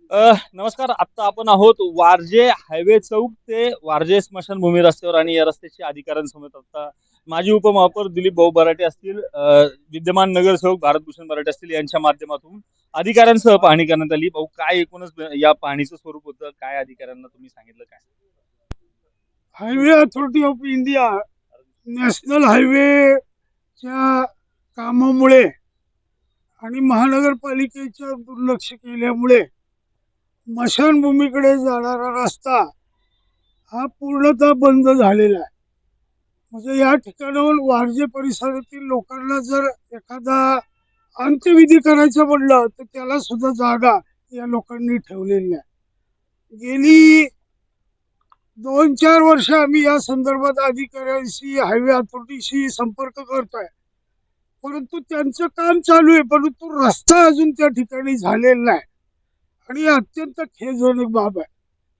नमस्कार. आता आपण आहोत वारजे हायवे चौक ते वारजे स्मशानभूमी रस्त्यावर आणि या रस्त्याची अधिकाऱ्यांसमोर आता माजी उपमहापौर दिलीप भाऊ बराटे असतील, विद्यमान नगरसेवक भारतभूषण बराटे असतील यांच्या माध्यमातून अधिकाऱ्यांसह पाहणी करण्यात आली. भाऊ, काय एकूणच या पाहणीचं स्वरूप होतं? काय अधिकाऱ्यांना तुम्ही सांगितलं काय? Highway authority of India national हायवेच्या कामामुळे आणि महानगरपालिकेच्या दुर्लक्ष केल्यामुळे स्मशानभूमीकडे जाणारा रस्ता हा पूर्णतः बंद झालेला आहे. म्हणजे या ठिकाणाहून वारजे परिसरातील लोकांना जर एखादा अंत्यविधी करायचं म्हणलं तर त्याला सुद्धा जागा या लोकांनी ठेवलेली आहे. गेली 2-4 वर्ष आम्ही या संदर्भात अधिकाऱ्यांशी हायवे अथॉरिटीशी संपर्क करतोय, परंतु त्यांचं काम चालू आहे, परंतु रस्ता अजून त्या ठिकाणी झालेला नाही आणि अत्यंत खेदजनक बाब आहे.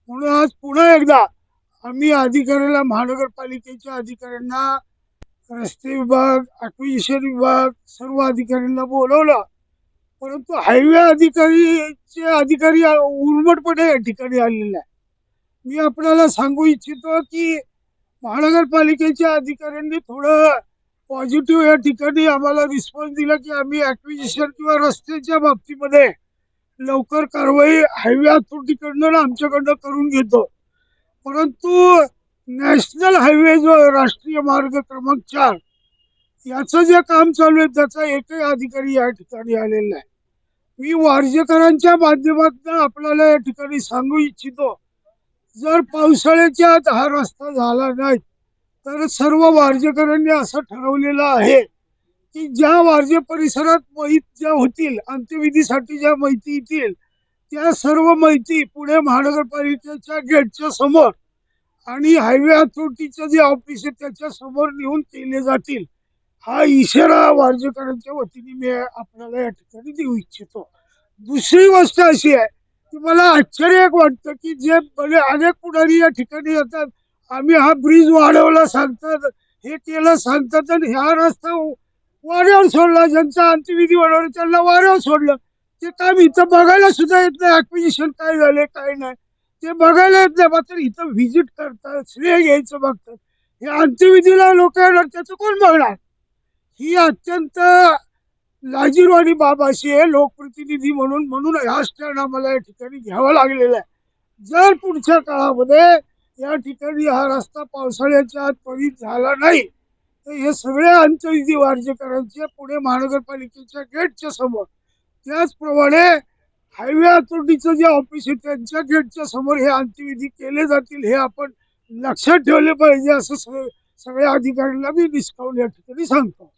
म्हणून आज पुन्हा एकदा आम्ही अधिकाऱ्याला, महानगरपालिकेच्या अधिकाऱ्यांना, रस्ते विभाग, ॲक्विजिशन विभाग, सर्व अधिकाऱ्यांना बोलवलं, परंतु हायवे अधिकारी उर्मटपणे या ठिकाणी आलेले आहे. मी आपल्याला सांगू इच्छितो की महानगरपालिकेच्या अधिकाऱ्यांनी थोडं पॉझिटिव्ह या ठिकाणी आम्हाला रिस्पॉन्स दिला की आम्ही ॲक्विजिशन किंवा रस्त्याच्या बाबतीमध्ये लवकर कारवाई हायवे अथॉरिटीकडनं आमच्याकडनं करून घेतो. परंतु नॅशनल हायवे जो राष्ट्रीय मार्ग क्रमांक 4 याचं जे काम चालू आहे त्याचा एकही अधिकारी या ठिकाणी आलेला नाही. मी वारजेकरांच्या माध्यमातून आपल्याला या ठिकाणी सांगू इच्छितो, जर पावसाळ्याच्या आत हा रस्ता झाला नाही तर सर्व वारजेकरांनी असं ठरवलेलं आहे की ज्या वारजे परिसरात मैत ज्या होतील, अंत्यविधीसाठी ज्या मैती येतील, त्या सर्व मैती पुणे महानगरपालिकेच्या गेटच्या समोर आणि हायवे अथॉरिटीचं जे ऑफिस आहे त्याच्या समोर नेऊन केले जातील. हा इशारा वारजेकरांच्या वतीने मी आपल्याला या ठिकाणी देऊ इच्छितो. दुसरी गोष्ट अशी आहे की मला आश्चर्य एक वाटतं की जे भले अनेक पुढारी या ठिकाणी येतात, आम्ही हा ब्रिज वाढवला सांगतात, हे केलं सांगतात, आणि हा रस्ता वाऱ्यावर सोडला. ज्यांचा अंत्यविधी होणार त्यांना वाऱ्यावर सोडलं. ते काम इथं बघायला सुद्धा येत नाही. ऍक्विजिशन काय झाले काय नाही ते बघायला येत नाही, मात्र इथं व्हिजिट करतात, श्रेय घ्यायचं बघतात. हे अंत्यविधीला लोक येणार, त्याचं कोण बघणार? ही अत्यंत लाजीरवाणी बाब अशी आहे लोकप्रतिनिधी म्हणून. म्हणून हा स्टँड आम्हाला या ठिकाणी घ्यावा लागलेला आहे. जर पुढच्या काळामध्ये या ठिकाणी हा रस्ता पावसाळ्याच्या आत त्वरित झाला नाही तर हे सगळे अंत्यविधी वारजेकरांचे पुणे महानगरपालिकेच्या गेटच्या समोर, त्याचप्रमाणे हायवे अथॉरिटीचं जे ऑफिस आहे त्यांच्या गेटच्या समोर हे अंत्यविधी केले जातील. हे आपण लक्षात ठेवले पाहिजे, असं सगळ्या अधिकाऱ्यांना मी निष्कावून या ठिकाणी सांगतो.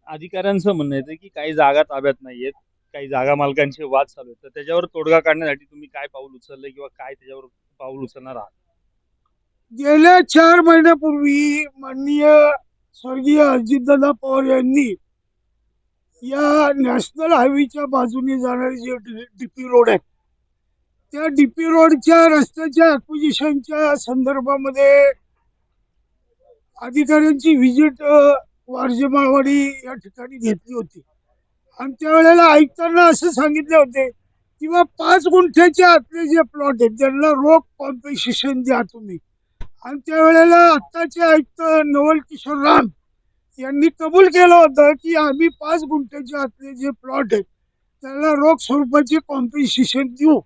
अधिकाऱ्यांचं म्हणणं येतं की काही जागा ताब्यात नाहीयेत, काही जागा मालकांचे वाद चालू आहेत. तर त्याच्यावर तोडगा काढण्यासाठी तुम्ही काय पाऊल उचललंय किंवा काय त्याच्यावर पाऊल उचलणार आहात? गेल्या 4 महिन्यापूर्वी माननीय स्वर्गीय अजितदादा पवार यांनी या नॅशनल हायवेच्या बाजूने जाणारे जे डीपी रोड आहेत त्या डीपी रोडच्या रस्त्याच्या ॲक्विजिशनच्या संदर्भामध्ये अधिकाऱ्यांची व्हिजिट वारजे माळवाडी या ठिकाणी घेतली होती. आणि त्यावेळेला आयुक्तांना असं सांगितले होते किंवा 5 गुंठ्याच्या आतले जे प्लॉट आहेत त्यांना रोख कॉम्पेन्सेशन द्या तुम्ही. आणि त्यावेळेला आत्ताचे आयुक्त नवल किशोर राम यांनी कबूल केलं होतं की आम्ही 5 गुंठ्याच्या आतले जे प्लॉट आहेत त्याला रोख स्वरूपाचे कॉम्पेन्सेशन देऊ.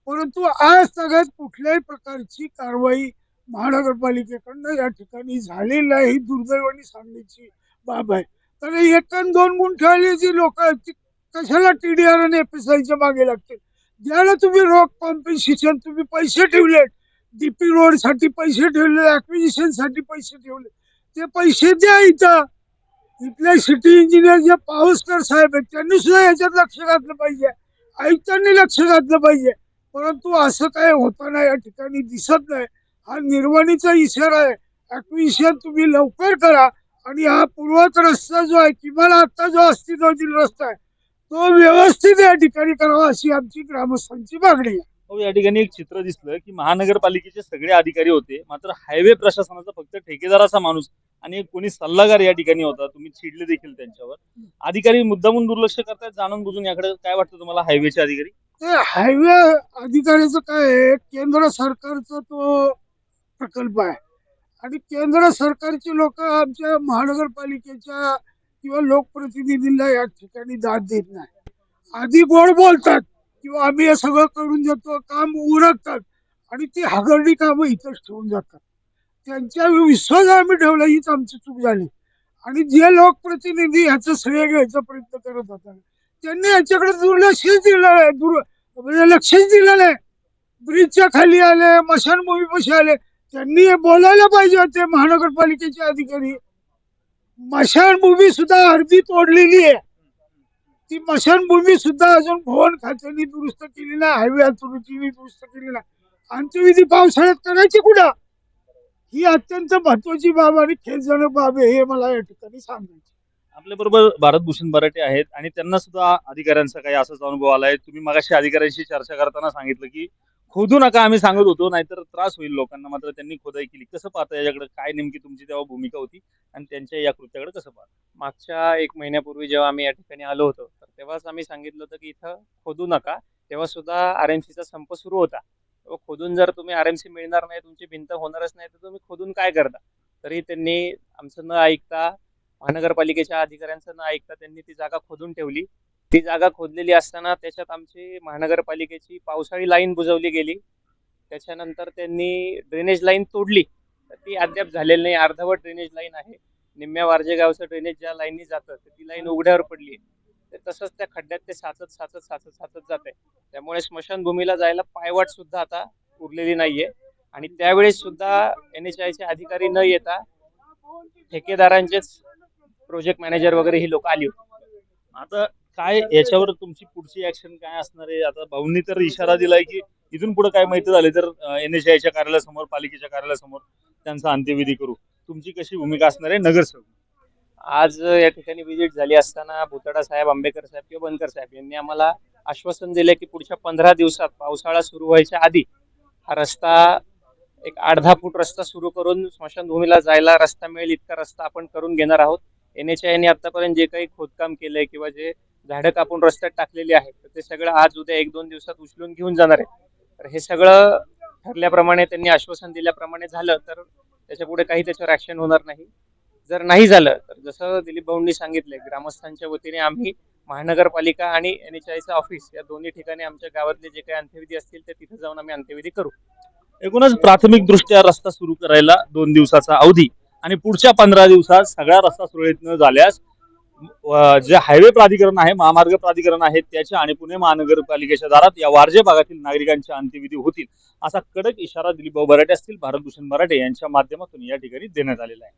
परंतु आज सगळ्यात कुठल्याही प्रकारची कारवाई महानगरपालिकेकडनं या ठिकाणी झालेली नाही, ही दुर्दैवाने सांगण्याची बाब आहे. तर 1 आणि 2 गुंठेवाली जी लोक आहेत ती कशाला टीडीआर आणि एफएसआयच्या मागे लागतील? ज्याला तुम्ही रोख कॉम्पेन्सेशन, तुम्ही पैसे ठेवले, डीपी रोड साठी पैसे ठेवले, ऍक्विजिशन साठी पैसे ठेवले, ते पैसे द्या. इथं इथले सिटी इंजिनियर जे पावसकर साहेब आहेत त्यांनी सुद्धा याच्यात लक्ष घातलं पाहिजे, आयुक्तांनी लक्ष घातलं पाहिजे. परंतु असं काय होताना या ठिकाणी दिसत नाही. हा निर्वाणीचा इशारा आहे. ऍक्विजिशन तुम्ही लवकर करा आणि हा पूर्वत रस्ता जो आहे, किमान आता जो अस्तित्वातील रस्ता आहे तो व्यवस्थित या ठिकाणी करावा अशी आमची ग्रामस्थांची मागणी आहे. हो, या ठिकाणी एक चित्र दिसलं की महानगरपालिकेचे सगळे अधिकारी होते, मात्र हायवे प्रशासनाचा फक्त ठेकेदाराचा माणूस आणि एक कोणी सल्लागार या ठिकाणी होता. तुम्ही चिडले देखील त्यांच्यावर. अधिकारी मुद्दामून दुर्लक्ष करतायत जाणून बुजून. याकडे काय वाटतं तुम्हाला, हायवेचे अधिकारी? ते हायवे अधिकाऱ्याचं काय आहे, केंद्र सरकारचा तो प्रकल्प आहे आणि केंद्र सरकारची लोक आमच्या महानगरपालिकेच्या किंवा लोकप्रतिनिधींना या ठिकाणी दाद देत नाही. आधी गोड बोलतात किंवा आम्ही हे सगळं करून देतो, काम उरकतात आणि ती हगरणी कामं इथंच ठेवून जातात. त्यांच्या विश्वास आम्ही ठेवला, हीच आमची चूक झाली. आणि जे लोकप्रतिनिधी ह्याचं श्रेय घ्यायचा प्रयत्न करत होता त्यांनी याच्याकडे दुर्लक्षच दिलं आहे, म्हणजे लक्षच दिलं नाही. ब्रिजच्या खाली आले, मशानभूमीपाशी आले, त्यांनी हे बोलायला पाहिजे होते महानगरपालिकेचे अधिकारी. मशानभूमी सुद्धा अर्धी तोडलेली आहे. ती मशानभूमी सुद्धा अजून भवन खात्याने दुरुस्त केली नाही, हायवे अथॉरिटीने दुरुस्त केली नाही. अंत्यविधी पावसाळ्यात करायची कुठं? ही अत्यंत महत्वाची बाब आणि खेदजनक बाब आहे, हे मला या ठिकाणी सांगायचं. आपल्या बरोबर भारतभूषण बराटे आहेत आणि त्यांना सुद्धा अधिकाऱ्यांचा काही असाच अनुभव आलाय. तुम्ही मगाशी अधिकाऱ्यांशी चर्चा करताना सांगितलं की खोदू नका, आम्ही सांगत होतो नाहीतर त्रास होईल लोकांना, मात्र त्यांनी खोदाई केली. कसं पाहता याच्याकडे? काय नेमकी तुमची तेव्हा भूमिका होती आणि त्यांच्या या कृत्याकडे कसं पाहता? मागच्या 1 महिन्यापूर्वी जेव्हा आम्ही या ठिकाणी आलो होतो, तर तेव्हाच आम्ही सांगितलं होतं की इथं खोदू नका. तेव्हा सुद्धा आरएमसीचा संप सुरू होता. तेव्हा खोदून जर तुम्ही आरएमसी मिळणार नाही, तुमची भिंत होणारच नाही, तर तुम्ही खोदून काय करता? तरी त्यांनी आमचं न ऐकता, महानगरपालिकेच्या अधिकाऱ्यांचं न ऐकता त्यांनी ती जागा खोदून ठेवली. ती जागा खोदलेली असताना त्याच्यात आमची महानगरपालिकेची पावसाळी लाईन बुजवली गेली. त्याच्यानंतर त्यांनी ड्रेनेज लाईन तोडली, तर ती अद्याप झालेली नाही. अर्धवट ड्रेनेज लाईन आहे. निम्म्या वारजे गावचं ड्रेनेज ज्या लाईननी जातं ती लाईन उघड्यावर पडली. ते तसंच त्या खड्ड्यात ते साचत जाते. त्यामुळे स्मशानभूमीला जायला पायवाट सुद्धा आता उरलेली नाहीये. आणि त्यावेळेस सुद्धा NHAIचे अधिकारी न येता ठेकेदारांचेच प्रोजेक्ट मॅनेजर वगैरे ही लोक आली होती. आता काय याच्यावर तुमची पुढची ऍक्शन काय असणार आहे? आता भाऊंनी तर इशारा दिलाय की इथून पुढे काय माहिती झाले तर NHAIच्या कार्यालयासमोर, पालिकेच्या कार्यालयासमोर त्यांचा अंत्यविधी करू. तुमची कशी भूमिका असणार आहे नगरसेवक? आज या ठिकाणी व्हिजिट झाली असताना भुतडा साहेब, आंबेकर साहेब किंवा बनकर साहेब यांनी आम्हाला आश्वासन दिले की पुढच्या 15 दिवसात पावसाळा सुरू व्हायच्या आधी हा रस्ता एक 8-10 फूट रस्ता सुरू करून स्मशानभूमीला जायला रस्ता मिळेल इतका रस्ता आपण करून घेणार आहोत. NHAIने आतापर्यंत जे काही खोदकाम केलंय किंवा जे झाडं कापून रस्त्यात टाकलेली आहेत, तर ते सगळं आज उद्या 1-2 दिवसात उचलून घेऊन जाणार आहे. तर हे सगळं ठरल्याप्रमाणे, त्यांनी आश्वासन दिल्याप्रमाणे झालं तर त्याच्या पुढे काही त्याच्यावर ऍक्शन होणार नाही. जर नाही झालं तर जसं दिलीप भाऊंनी सांगितलंय, ग्रामस्थांच्या वतीने आम्ही महानगरपालिका आणि NHAIचं ऑफिस या दोन्ही ठिकाणी आमच्या गावातले जे काही अंत्यविधी असतील ते तिथे जाऊन आम्ही अंत्यविधी करू. एकूणच प्राथमिक दृष्ट्या रस्ता सुरू करायला 2 दिवसाचा अवधी आणि पुढच्या 15 दिवसात सगळा रस्ता सुरळीत न झाल्यास जे हायवे प्राधिकरण आहे, महामार्ग प्राधिकरण आहे त्याच्या आणि पुणे महानगरपालिकेच्या दारात या वारजे भागातील नागरिकांच्या अंत्यविधी होतील, असा कडक इशारा दिलीप भाऊ बराटे असतील, भारतभूषण बराटे यांच्या माध्यमातून या ठिकाणी देण्यात आलेला आहे.